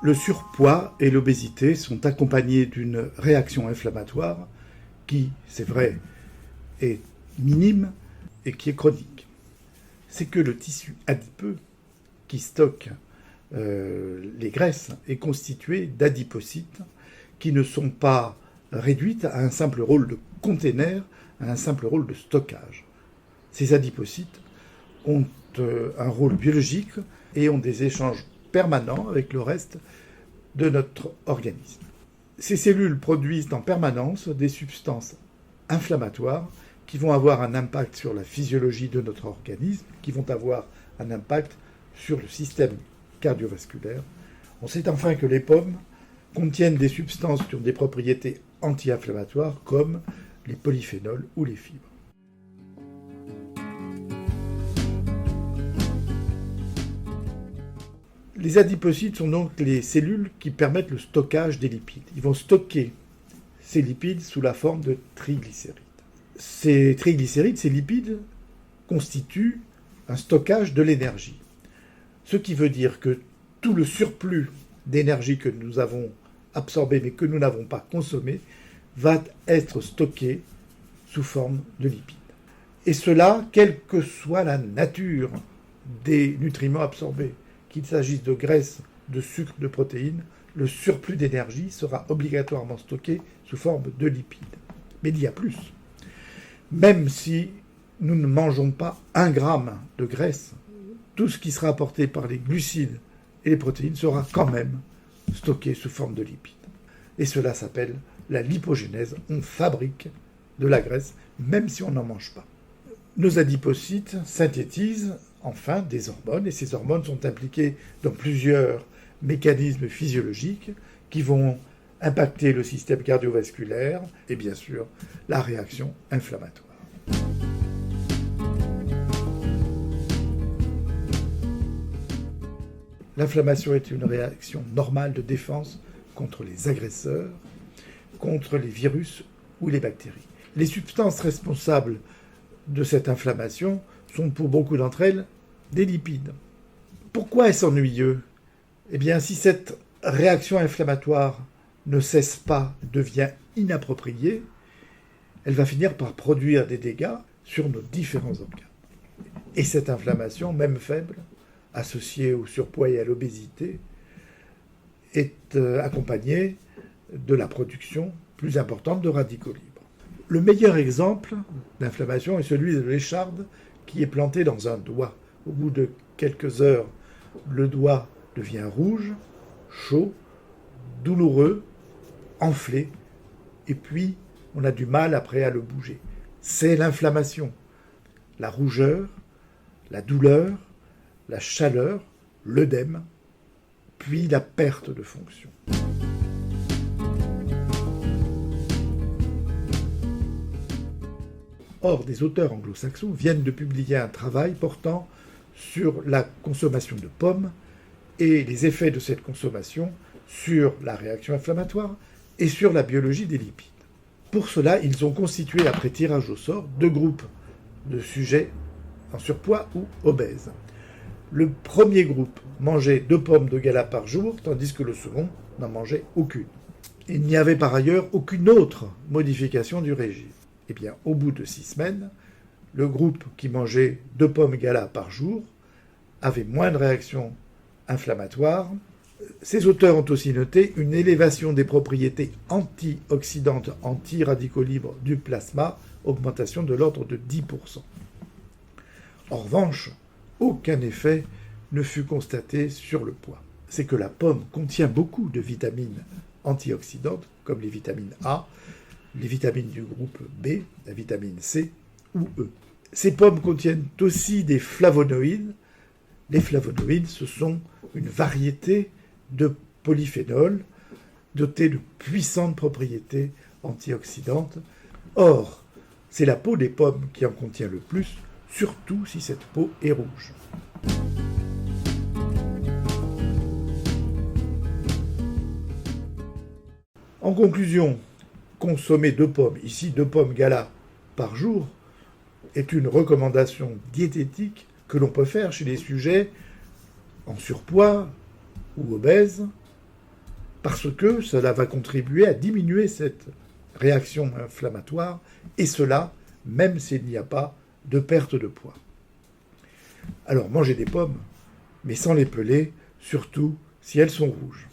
Le surpoids et l'obésité sont accompagnés d'une réaction inflammatoire qui, c'est vrai, est minime et qui est chronique. C'est que le tissu adipeux qui stocke les graisses est constitué d'adipocytes qui ne sont pas réduites à un simple rôle de container, à un simple rôle de stockage. Ces adipocytes ont un rôle biologique et ont des échanges permanents avec le reste de notre organisme. Ces cellules produisent en permanence des substances inflammatoires qui vont avoir un impact sur la physiologie de notre organisme, qui vont avoir un impact sur le système cardiovasculaire. On sait enfin que les pommes contiennent des substances qui ont des propriétés anti-inflammatoires comme les polyphénols ou les fibres. Les adipocytes sont donc les cellules qui permettent le stockage des lipides. Ils vont stocker ces lipides sous la forme de triglycérides. Ces triglycérides, ces lipides, constituent un stockage de l'énergie. Ce qui veut dire que tout le surplus d'énergie que nous avons absorbé mais que nous n'avons pas consommé va être stocké sous forme de lipides. Et cela, quelle que soit la nature des nutriments absorbés, qu'il s'agisse de graisse, de sucre, de protéines, le surplus d'énergie sera obligatoirement stocké sous forme de lipides. Mais il y a plus. Même si nous ne mangeons pas 1 gramme de graisse, tout ce qui sera apporté par les glucides et les protéines sera quand même stocké sous forme de lipides. Et cela s'appelle la lipogénèse. On fabrique de la graisse, même si on n'en mange pas. Nos adipocytes synthétisent enfin des hormones, et ces hormones sont impliquées dans plusieurs mécanismes physiologiques qui vont impacter le système cardiovasculaire et bien sûr la réaction inflammatoire. L'inflammation est une réaction normale de défense contre les agresseurs, contre les virus ou les bactéries. Les substances responsables de cette inflammation sont pour beaucoup d'entre elles des lipides. Pourquoi est-ce ennuyeux ? Eh bien, si cette réaction inflammatoire ne cesse pas, devient inappropriée, elle va finir par produire des dégâts sur nos différents organes. Et cette inflammation, même faible, associée au surpoids et à l'obésité, est accompagnée de la production plus importante de radicaux libres. Le meilleur exemple d'inflammation est celui de l'écharde qui est plantée dans un doigt. Au bout de quelques heures, le doigt devient rouge, chaud, douloureux, enflé, et puis on a du mal après à le bouger. C'est l'inflammation. La rougeur, la douleur, la chaleur, l'œdème, puis la perte de fonction. Or, des auteurs anglo-saxons viennent de publier un travail portant sur la consommation de pommes et les effets de cette consommation sur la réaction inflammatoire et sur la biologie des lipides. Pour cela, ils ont constitué, après tirage au sort, 2 groupes de sujets en surpoids ou obèses. Le premier groupe mangeait 2 pommes de gala par jour, tandis que le second n'en mangeait aucune. Il n'y avait par ailleurs aucune autre modification du régime. Eh bien, au bout de 6 semaines, le groupe qui mangeait 2 pommes gala par jour avait moins de réactions inflammatoires. Ces auteurs ont aussi noté une élévation des propriétés antioxydantes, anti-radicaux libres du plasma, augmentation de l'ordre de 10%. En revanche, aucun effet ne fut constaté sur le poids. C'est que la pomme contient beaucoup de vitamines antioxydantes, comme les vitamines A, les vitamines du groupe B, la vitamine C ou E. Ces pommes contiennent aussi des flavonoïdes. Les flavonoïdes, ce sont une variété de polyphénols dotés de puissantes propriétés antioxydantes. Or, c'est la peau des pommes qui en contient le plus, surtout si cette peau est rouge. En conclusion, consommer 2 pommes, ici 2 pommes gala par jour, est une recommandation diététique que l'on peut faire chez les sujets en surpoids ou obèses parce que cela va contribuer à diminuer cette réaction inflammatoire, et cela même s'il n'y a pas de perte de poids. Alors mangez des pommes, mais sans les peler, surtout si elles sont rouges.